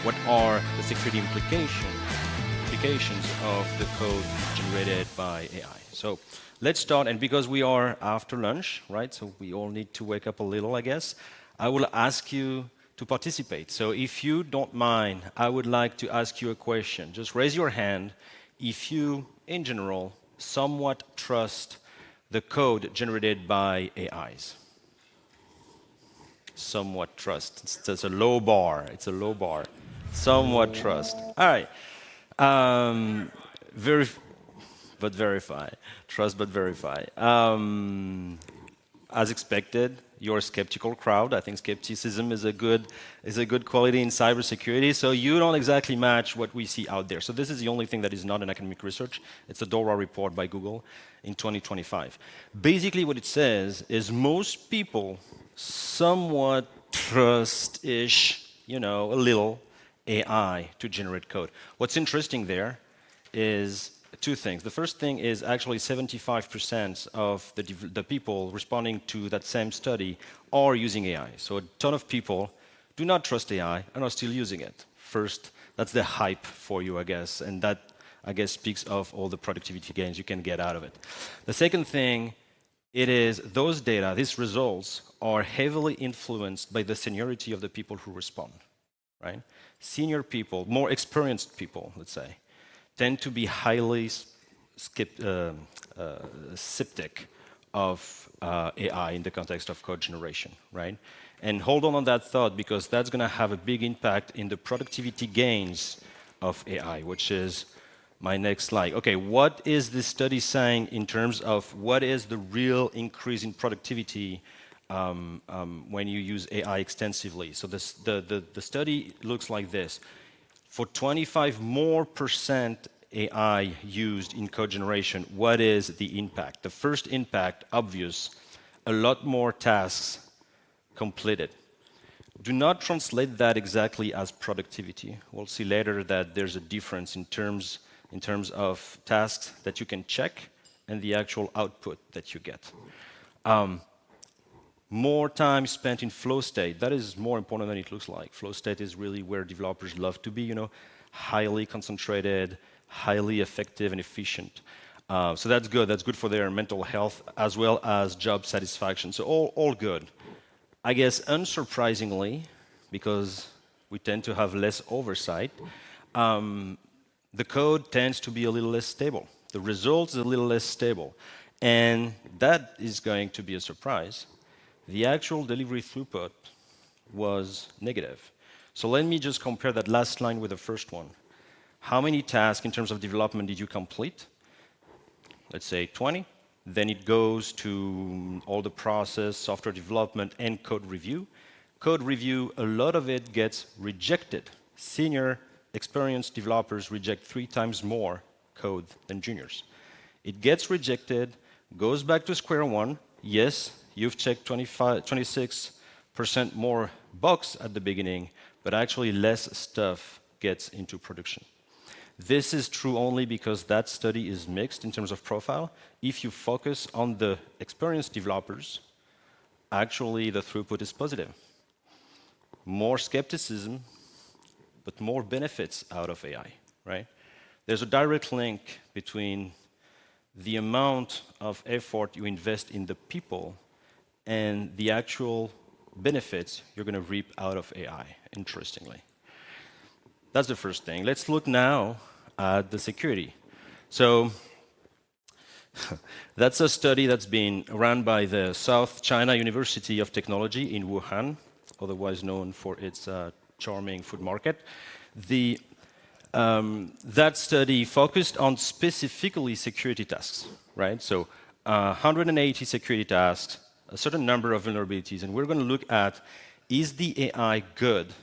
what are the security implications of the code generated by AI. So let's start, and because we are after lunch, right, so we all need to wake up a little, I guess, I will ask you to participate. So if you don't mind, I would like to ask you a question. Just raise your hand if you, in general, somewhat trust the code generated by AIs. Somewhat trust. It's a low bar. It's a low bar. Somewhat trust. All right. But verify. Trust but verify. As expected, you're a skeptical crowd. I think skepticism is a good quality in cybersecurity. So you don't exactly match what we see out there. So this is the only thing that is not an academic research. It's a DORA report by Google in 2025. Basically, what it says is most people somewhat trust-ish, a little AI to generate code. What's interesting there is two things. The first thing is actually 75% of the people responding to that same study are using AI. So a ton of people do not trust AI and are still using it. First, that's the hype for you, I guess, and that, I guess, speaks of all the productivity gains you can get out of it. The second thing, it is those data, these results, are heavily influenced by the seniority of the people who respond, right? Senior people, more experienced people, let's say, tend to be highly skeptic of AI in the context of code generation, right? And hold on that thought, because that's going to have a big impact in the productivity gains of AI, which is my next slide. Okay, what is this study saying in terms of what is the real increase in productivity when you use AI extensively? So the study looks like this. For 25% more AI used in code generation, what is the impact? The first impact, obvious, a lot more tasks completed. Do not translate that exactly as productivity. We'll see later that there's a difference in terms of tasks that you can check and the actual output that you get. More time spent in flow state. That is more important than it looks like. Flow state is really where developers love to be, highly concentrated, highly effective and efficient. So that's good. That's good for their mental health as well as job satisfaction. So all good. I guess unsurprisingly, because we tend to have less oversight, the code tends to be a little less stable. The results are a little less stable. And that is going to be a surprise. The actual delivery throughput was negative. So let me just compare that last line with the first one. How many tasks in terms of development did you complete? Let's say 20. Then it goes to all the process, software development, and code review. Code review, a lot of it gets rejected. Senior, experienced developers reject 3 times more code than juniors. It gets rejected, goes back to square one. Yes, you've checked 26% more bugs at the beginning, but actually less stuff gets into production. This is true only because that study is mixed in terms of profile. If you focus on the experienced developers, actually the throughput is positive. More skepticism, but more benefits out of AI, right? There's a direct link between the amount of effort you invest in the people and the actual benefits you're going to reap out of AI, interestingly. That's the first thing. Let's look now at the security. So that's a study that's been run by the South China University of Technology in Wuhan, otherwise known for its charming food market. That study focused on specifically security tasks, right? So 180 security tasks, a certain number of vulnerabilities, and we're going to look at, is the AI good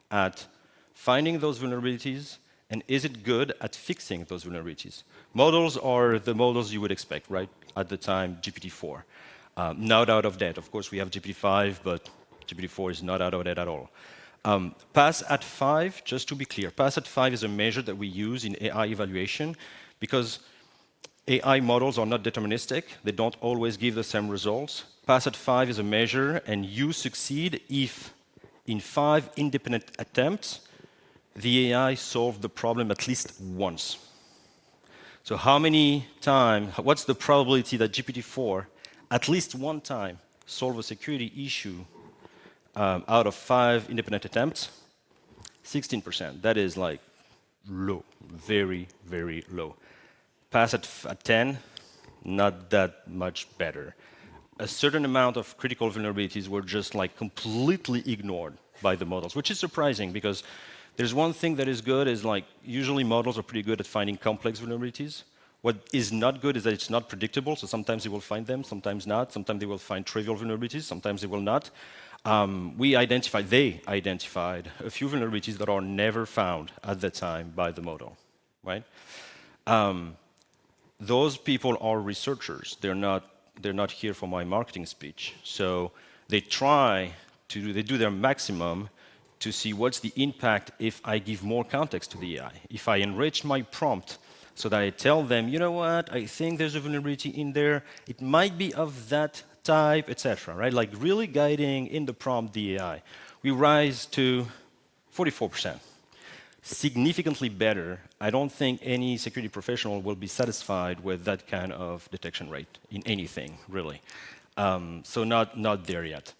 at finding those vulnerabilities, and is it good at fixing those vulnerabilities? Models are the models you would expect, right? At the time, GPT-4. Not out of date. Of course, we have GPT-5, but GPT-4 is not out of date at all. Pass at 5, just to be clear, pass at 5 is a measure that we use in AI evaluation because AI models are not deterministic. They don't always give the same results. Pass at 5 is a measure, and you succeed if in 5 independent attempts, the AI solved the problem at least once. So how many times, what's the probability that GPT-4 at least one time solve a security issue out of 5 independent attempts? 16%. That is like low, very, very low. Pass at 10, not that much better. A certain amount of critical vulnerabilities were just like completely ignored by the models, which is surprising because there's one thing that is good is like usually models are pretty good at finding complex vulnerabilities. What is not good is that it's not predictable, so sometimes they will find them, sometimes not. Sometimes they will find trivial vulnerabilities, sometimes they will not. They identified a few vulnerabilities that are never found at the time by the model, right? Those people are researchers. They're not here for my marketing speech. So they do their maximum to see what's the impact if I give more context to the AI. If I enrich my prompt so that I tell them, you know what, I think there's a vulnerability in there, it might be of that type, etc. Right? Like really guiding in the prompt the AI. We rise to 44%. Significantly better. I don't think any security professional will be satisfied with that kind of detection rate in anything, really. So not there yet.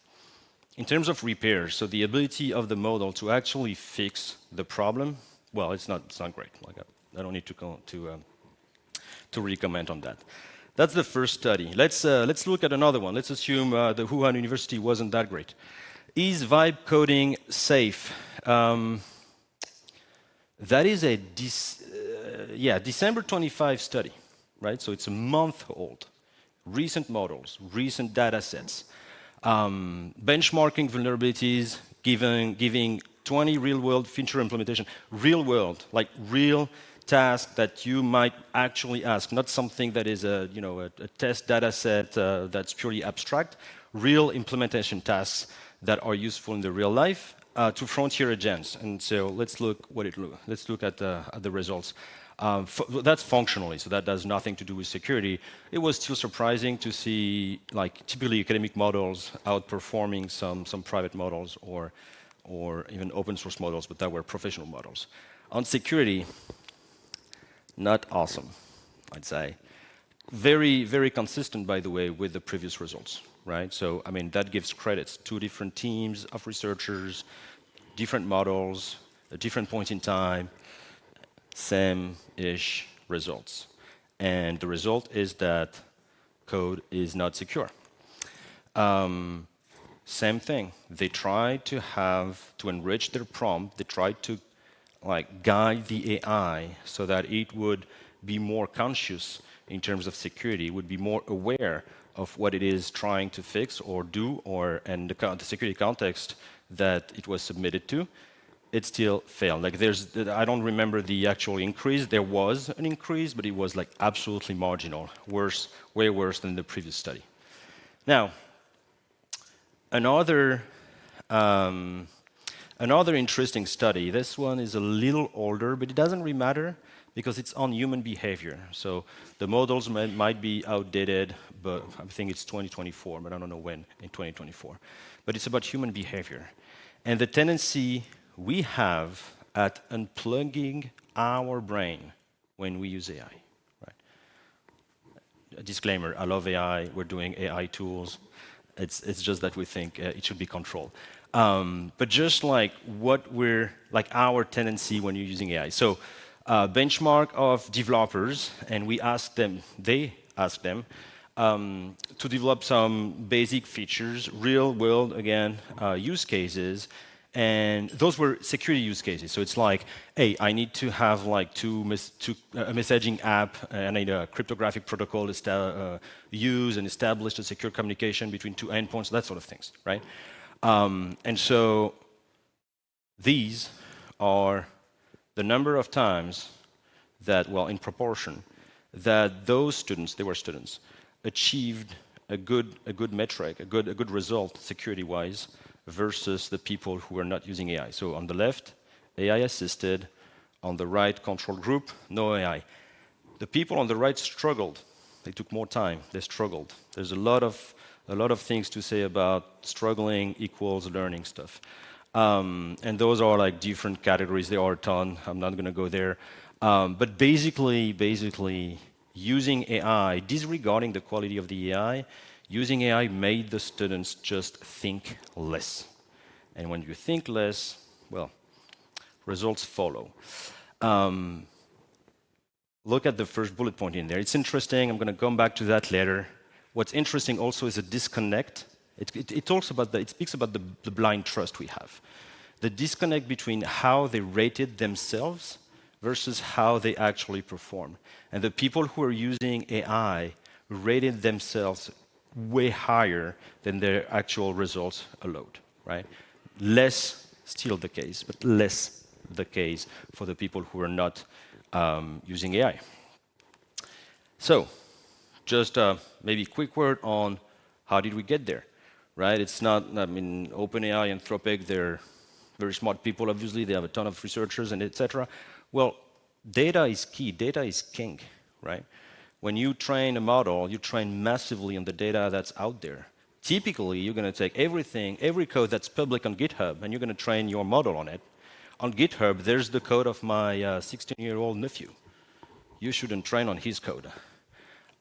In terms of repairs, so the ability of the model to actually fix the problem, well, it's not great. Like I don't need to really comment on that. That's the first study. Let's look at another one. Let's assume the Wuhan University wasn't that great. Is vibe coding safe? That is a December 25 study, right? So it's a month old. Recent models, recent data sets, benchmarking vulnerabilities, giving 20 real-world feature implementation. Real-world, like real task that you might actually ask, not something that is a test data set that's purely abstract. Real implementation tasks that are useful in the real life. To frontier agents, and so let's look at the results. That's functionally, so that has nothing to do with security. It was still surprising to see, like, typically academic models outperforming some private models or even open source models, but that were professional models. On security, not awesome, I'd say. Very, very consistent, by the way, with the previous results, right? So, I mean, that gives credits to different teams of researchers, different models, at different points in time, same-ish results. And the result is that code is not secure. Same thing. They tried to enrich their prompt. They tried to guide the AI so that it would be more conscious in terms of security, would be more aware of what it is trying to fix or do, and the security context that it was submitted to. It still failed. Like I don't remember the actual increase. There was an increase, but it was like absolutely marginal, worse, way worse than the previous study. Now, another interesting study. This one is a little older, but it doesn't really matter because it's on human behavior. So the models might be outdated, but I think it's 2024, but I don't know when in 2024. But it's about human behavior. And the tendency we have at unplugging our brain when we use AI. Right? A disclaimer, I love AI, we're doing AI tools. It's just that we think it should be controlled. But just like our tendency when you're using AI. So benchmark of developers, and they asked them to develop some basic features, real world, again, use cases. And those were security use cases. So it's like, hey, I need to have a messaging app, and I need a cryptographic protocol to use and establish a secure communication between two endpoints, that sort of things, right? And so these are the number of times that, well, in proportion, that those students, they were students, achieved a good metric, a good result security-wise, versus the people who are not using AI. So on the left, AI assisted. On the right, control group, no AI. The people on the right struggled. They took more time. They struggled. There's a lot of things to say about struggling equals learning stuff. And those are like different categories. There are a ton. I'm not going to go there. But basically, using AI, disregarding the quality of the AI, using AI made the students just think less. And when you think less, well, results follow. Look at the first bullet point in there. It's interesting. I'm going to come back to that later. What's interesting also is a disconnect. It speaks about the blind trust we have. The disconnect between how they rated themselves versus how they actually perform. And the people who are using AI rated themselves way higher than their actual results allowed, right? Less still the case, but less the case for the people who are not using AI. So, just maybe a quick word on how did we get there, right? It's not, OpenAI and Anthropic, they're very smart people, obviously. They have a ton of researchers and etc. Well, data is key. Data is king, right? When you train a model, you train massively on the data that's out there. Typically, you're going to take everything, every code that's public on GitHub, and you're going to train your model on it. On GitHub, there's the code of my 16-year-old nephew. You shouldn't train on his code.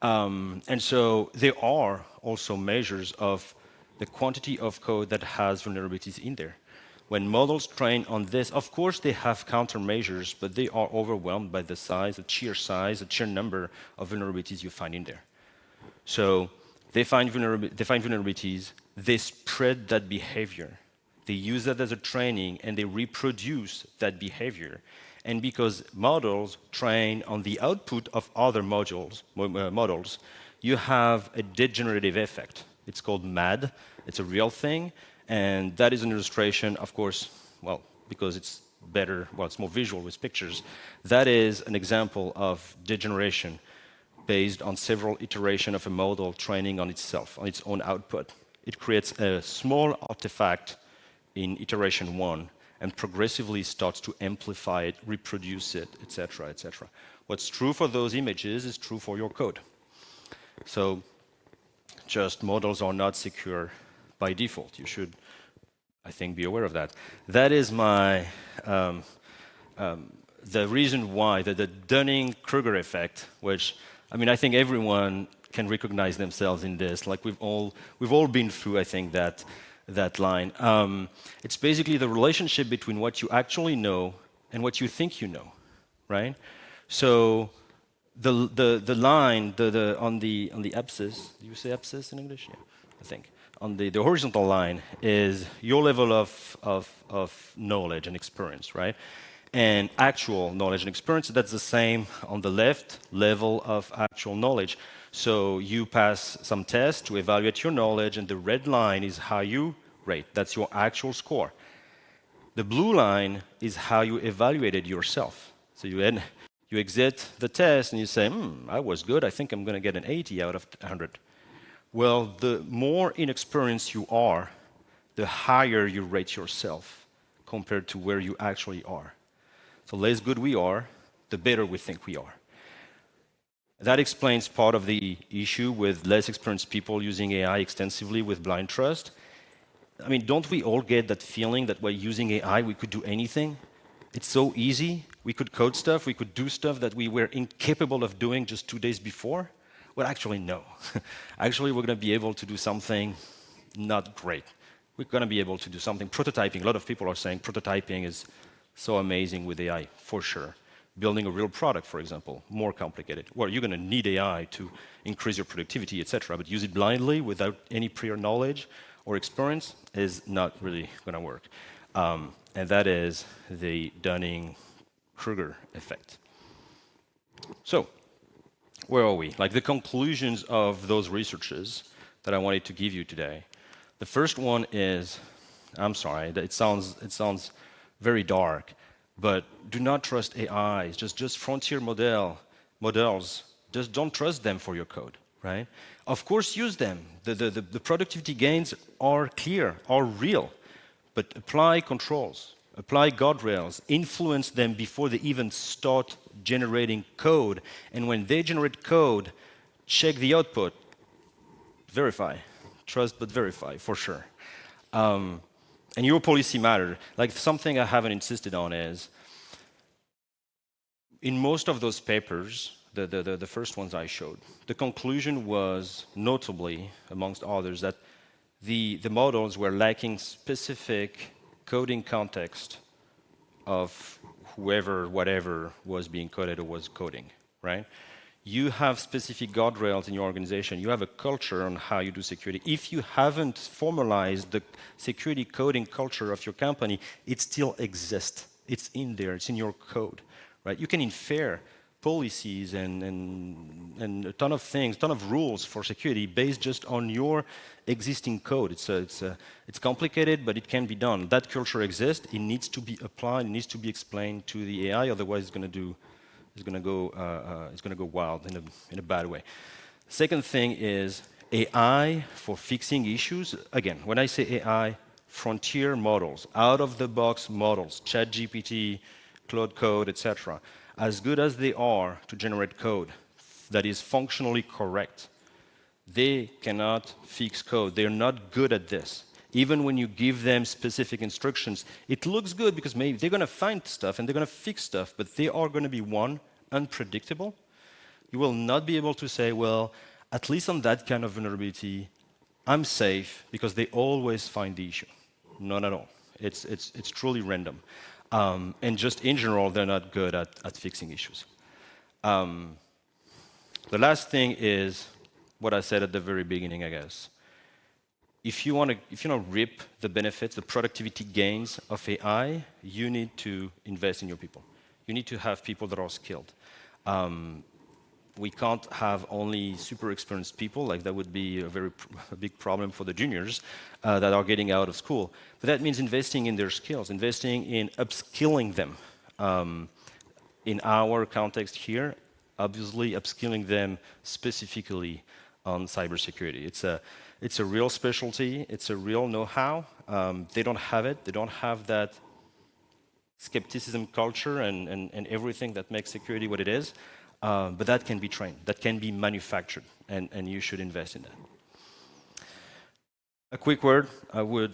And so there are also measures of the quantity of code that has vulnerabilities in there. When models train on this, of course they have countermeasures, but they are overwhelmed by the sheer number of vulnerabilities you find in there. So they find vulnerabilities, they spread that behavior. They use that as a training, and they reproduce that behavior. And because models train on the output of other models, you have a degenerative effect. It's called MAD. It's a real thing. And that is an illustration, of course, well, because it's better, well, it's more visual with pictures. That is an example of degeneration based on several iterations of a model training on itself, on its own output. It creates a small artifact in iteration 1 and progressively starts to amplify it, reproduce it, etc., etc. What's true for those images is true for your code. So just models are not secure by default. You should, I think, be aware of that. That is my, the reason why, the Dunning-Kruger effect, which, I think everyone can recognize themselves in this. Like we've all been through, I think, that line. It's basically the relationship between what you actually know and what you think you know, right? So the line on the abscissa, do you say abscissa in English? Yeah, I think. On the horizontal line is your level of knowledge and experience, right? And actual knowledge and experience, that's the same on the left level of actual knowledge. So you pass some tests to evaluate your knowledge, and the red line is how you rate. That's your actual score. The blue line is how you evaluated yourself. So you exit the test and you say, I was good. I think I'm going to get an 80 out of 100. Well, the more inexperienced you are, the higher you rate yourself compared to where you actually are. So the less good we are, the better we think we are. That explains part of the issue with less experienced people using AI extensively with blind trust. Don't we all get that feeling that by using AI, we could do anything? It's so easy. We could code stuff. We could do stuff that we were incapable of doing just 2 days before. Well, actually, no. Actually, we're going to be able to do something not great. We're going to be able to do something. Prototyping, a lot of people are saying prototyping is so amazing with AI, for sure. Building a real product, for example, more complicated. Well, you're going to need AI to increase your productivity, etc. But use it blindly without any prior knowledge or experience is not really going to work. And that is the Dunning-Kruger effect. So, where are we? Like the conclusions of those researches that I wanted to give you today. The first one is, I'm sorry, it sounds very dark, but do not trust AIs. Just frontier models. Just don't trust them for your code, right? Of course, use them. The productivity gains are clear, are real, but apply controls, apply guardrails, influence them before they even start generating code. And when they generate code, check the output, verify. Trust but verify, for sure. And your policy matter. Like something I haven't insisted on is, in most of those papers, the first ones I showed, the conclusion was notably, amongst others, that the models were lacking specific coding context of whoever, whatever was being coded or was coding, right? You have specific guardrails in your organization. You have a culture on how you do security. If you haven't formalized the security coding culture of your company, it still exists. It's in there. It's in your code, right? You can infer policies and a ton of things, a ton of rules for security based just on your existing code. It's complicated, but it can be done. That culture exists. It needs to be applied. It needs to be explained to the AI. Otherwise, it's going to go wild in a bad way. Second thing is AI for fixing issues. Again, when I say AI, frontier models, out-of-the-box models, ChatGPT, Claude Code, etc. As good as they are to generate code that is functionally correct, they cannot fix code. They're not good at this. Even when you give them specific instructions, it looks good because maybe they're going to find stuff and they're going to fix stuff, but they are going to be, one, unpredictable. You will not be able to say, well, at least on that kind of vulnerability, I'm safe because they always find the issue. Not at all. It's truly random. And just in general, they're not good at fixing issues. The last thing is what I said at the very beginning, I guess. If you want to reap the benefits, the productivity gains of AI, you need to invest in your people. You need to have people that are skilled. We can't have only super experienced people, like that would be a big problem for the juniors that are getting out of school. But that means investing in their skills, investing in upskilling them. In our context here, obviously upskilling them specifically on cybersecurity. It's a real specialty, it's a real know-how. They don't have it, they don't have that skepticism culture and everything that makes security what it is. But that can be trained, that can be manufactured, and you should invest in that. A quick word, I would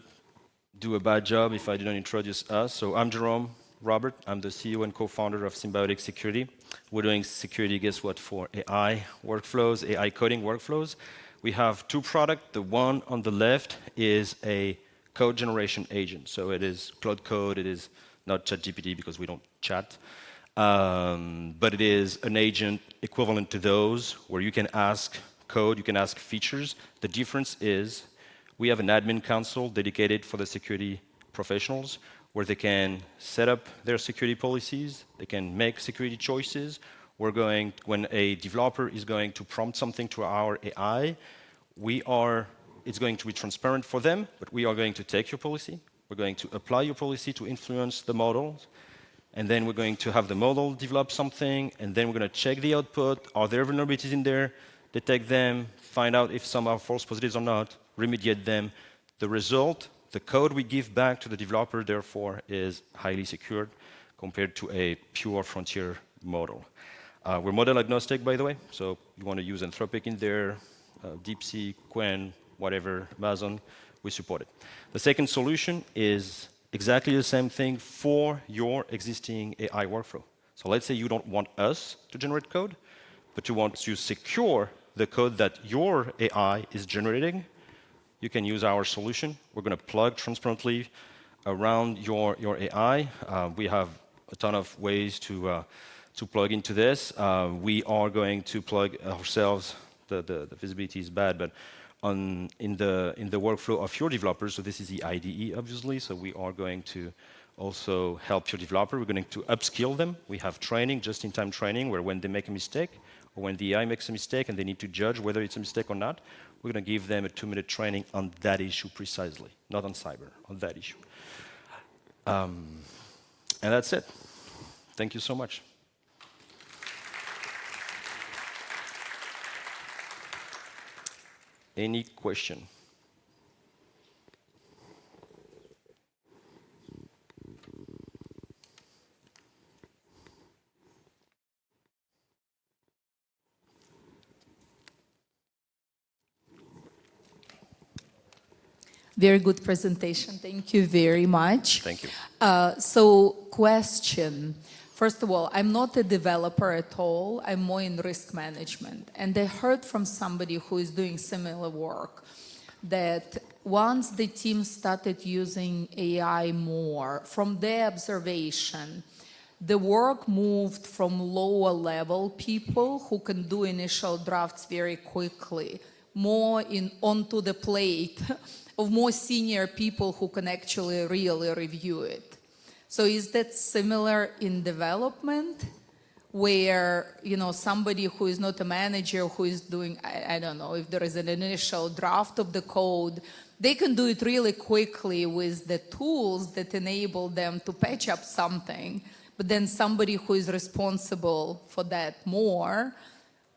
do a bad job if I didn't introduce us. So I'm Jerome Robert, I'm the CEO and co-founder of Symbiotic Security. We're doing security, guess what, for AI workflows, AI coding workflows. We have two products. The one on the left is a code generation agent. So it is Claude Code, it is not ChatGPT because we don't chat. But it is an agent equivalent to those where you can ask code, you can ask features. The difference is we have an admin console dedicated for the security professionals where they can set up their security policies, they can make security choices. When a developer is going to prompt something to our AI, it's going to be transparent for them, but we are going to take your policy, we're going to apply your policy to influence the models, and then we're going to have the model develop something, and then we're going to check the output. Are there vulnerabilities in there? Detect them, find out if some are false positives or not, remediate them. The result, the code we give back to the developer, therefore, is highly secured compared to a pure frontier model. We're model agnostic, by the way, so you want to use Anthropic in there, DeepSeek, Qwen, whatever, Amazon, we support it. The second solution is exactly the same thing for your existing AI workflow. So let's say you don't want us to generate code, but you want to secure the code that your AI is generating. You can use our solution. We're going to plug transparently around your AI. We have a ton of ways to plug into this. We are going to plug ourselves. The visibility is bad, but in the workflow of your developers. So this is the IDE, obviously. So we are going to also help your developer. We're going to upskill them. We have training, just-in-time training, where when they make a mistake or when the AI makes a mistake and they need to judge whether it's a mistake or not, we're going to give them a 2-minute training on that issue precisely, not on cyber, on that issue. And that's it. Thank you so much. Any question? Very good presentation. Thank you very much. Thank you. So, question. First of all, I'm not a developer at all. I'm more in risk management. And I heard from somebody who is doing similar work that once the team started using AI more, from their observation, the work moved from lower level people who can do initial drafts very quickly, more onto the plate of more senior people who can actually really review it. So is that similar in development, where somebody who is not a manager, who is doing, I don't know, if there is an initial draft of the code, they can do it really quickly with the tools that enable them to patch up something, but then somebody who is responsible for that more,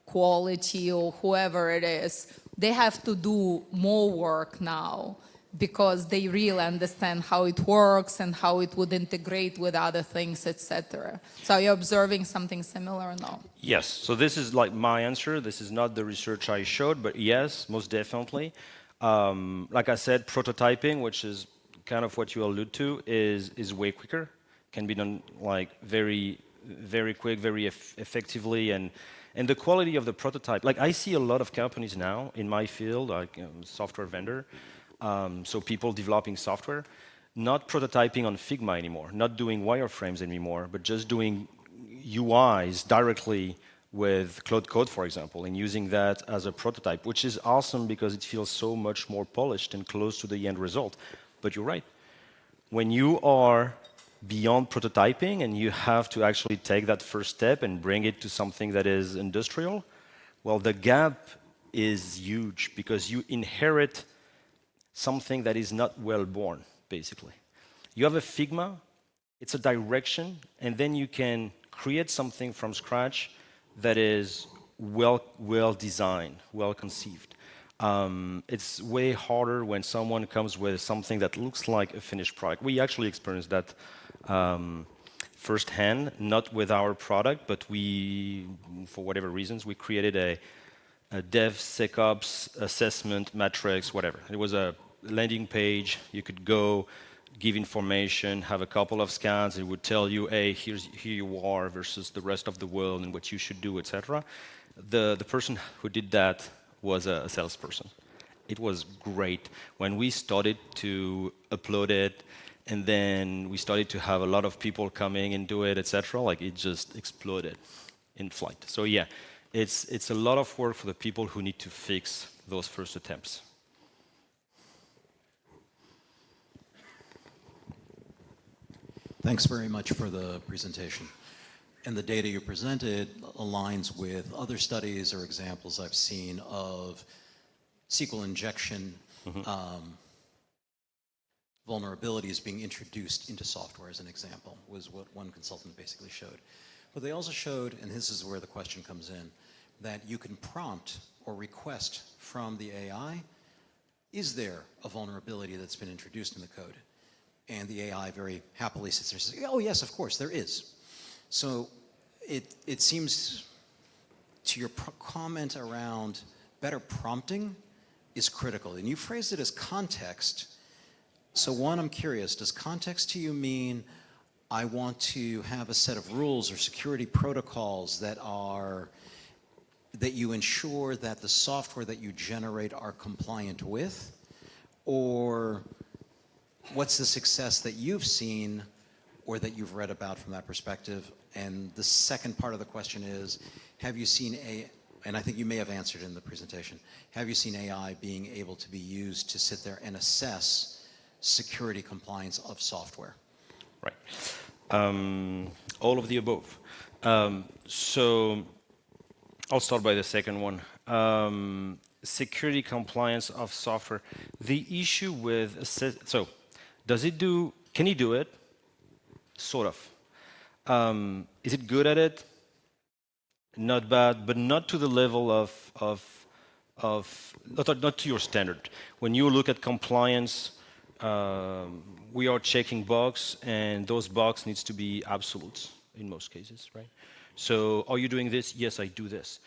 quality or whoever it is, they have to do more work now, because they really understand how it works and how it would integrate with other things, etc. So are you observing something similar or no? Yes. So this is like my answer. This is not the research I showed, but yes, most definitely. Like I said, prototyping, which is kind of what you allude to, is way quicker. Can be done like very, very quick, very effectively, and the quality of the prototype. Like I see a lot of companies now in my field, like software vendor. So people developing software, not prototyping on Figma anymore, not doing wireframes anymore, but just doing UIs directly with Cloud Code, for example, and using that as a prototype, which is awesome because it feels so much more polished and close to the end result. But you're right. When you are beyond prototyping and you have to actually take that first step and bring it to something that is industrial, well, the gap is huge because you inherit something that is not well born, basically. You have a Figma, it's a direction, and then you can create something from scratch that is well designed, well conceived. It's way harder when someone comes with something that looks like a finished product. We actually experienced that firsthand, not with our product, but we, for whatever reasons, we created a DevSecOps assessment matrix, whatever. It was a landing page. You could go, give information, have a couple of scans. It would tell you, hey, here you are versus the rest of the world and what you should do, etc. The person who did that was a salesperson. It was great. When we started to upload it, and then we started to have a lot of people coming and do it, etc., like it just exploded in flight. So yeah. It's a lot of work for the people who need to fix those first attempts. Thanks very much for the presentation. And the data you presented aligns with other studies or examples I've seen of SQL injection vulnerabilities being introduced into software, as an example, was what one consultant basically showed. But they also showed, and this is where the question comes in, that you can prompt or request from the AI, is there a vulnerability that's been introduced in the code? And the AI very happily sits there and says, oh yes, of course, there is. So it seems, to your comment around better prompting is critical. And you phrased it as context. So one, I'm curious, does context to you mean I want to have a set of rules or security protocols that you ensure that the software that you generate are compliant with? Or what's the success that you've seen or that you've read about from that perspective? And the second part of the question is, have you seen and I think you may have answered in the presentation, have you seen AI being able to be used to sit there and assess security compliance of software? Right. All of the above. So I'll start by the second one. Security compliance of software. The issue with, so can he do it? Sort of. Is it good at it? Not bad, but not to the level not to your standard. When you look at compliance, we are checking bugs, and those bugs needs to be absolutes in most cases, right? So are you doing this? Yes, I do this.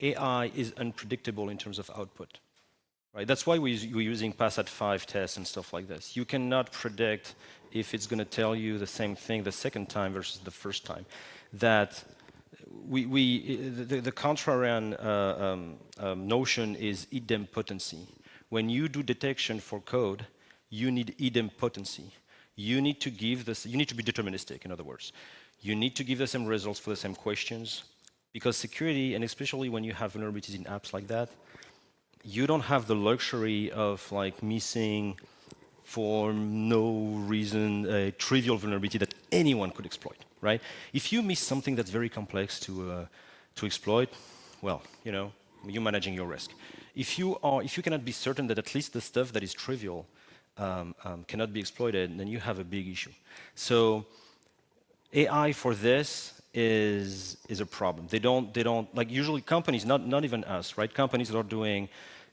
AI is unpredictable in terms of output. right? That's why we're using pass at 5 tests and stuff like this. You cannot predict if it's going to tell you the same thing the second time versus the first time. That the contrarian notion is idempotency. When you do detection for code, you need idempotency. You need to give this. You need to be deterministic. In other words, you need to give the same results for the same questions, because security, and especially when you have vulnerabilities in apps like that, you don't have the luxury of like missing for no reason a trivial vulnerability that anyone could exploit, right? If you miss something that's very complex to exploit, well, you know, you're managing your risk. If you cannot be certain that at least the stuff that is trivial cannot be exploited, then you have a big issue. So AI for this is a problem. They don't like usually companies, not even us, right? Companies that are doing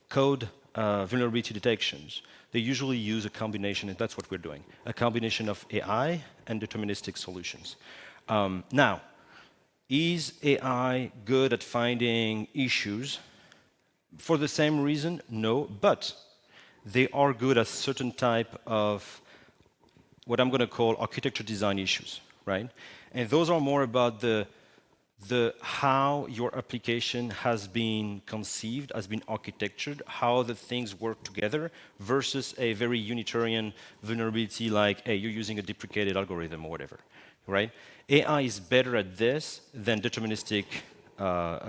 code vulnerability detections, they usually use a combination, and that's what we're doing, a combination of AI and deterministic solutions. Now, is AI good at finding issues? For the same reason, no, but they are good at certain type of what I'm going to call architecture design issues, right? And those are more about the how your application has been conceived, has been architectured, how the things work together, versus a very unitarian vulnerability like, hey, you're using a deprecated algorithm or whatever, right? AI is better at this than deterministic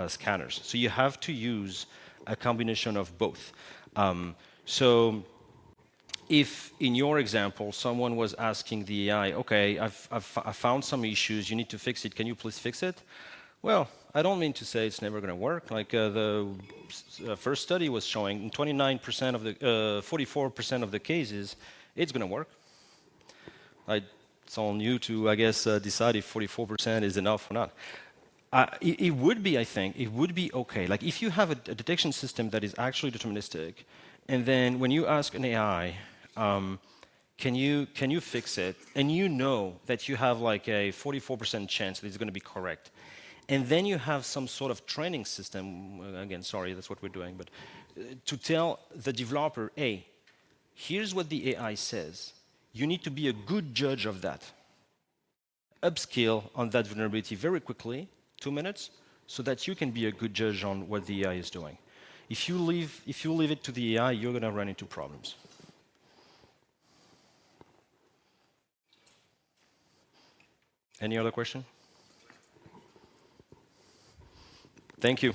scanners. So you have to use a combination of both. So if in your example, someone was asking the AI, okay, I've found some issues, you need to fix it, can you please fix it? Well, I don't mean to say it's never going to work. Like the first study was showing in 29% of the, 44% of the cases, it's going to work. It's on you to, I guess, decide if 44% is enough or not. It would be, I think, it would be okay. Like if you have a detection system that is actually deterministic, and then when you ask an AI, can you fix it? And you know that you have like a 44% chance that it's going to be correct. And then you have some sort of training system, again, sorry, that's what we're doing, but to tell the developer, hey, here's what the AI says. You need to be a good judge of that. Upscale on that vulnerability very quickly, 2 minutes, so that you can be a good judge on what the AI is doing. If you leave it to the AI, you're going to run into problems. Any other question? Thank you.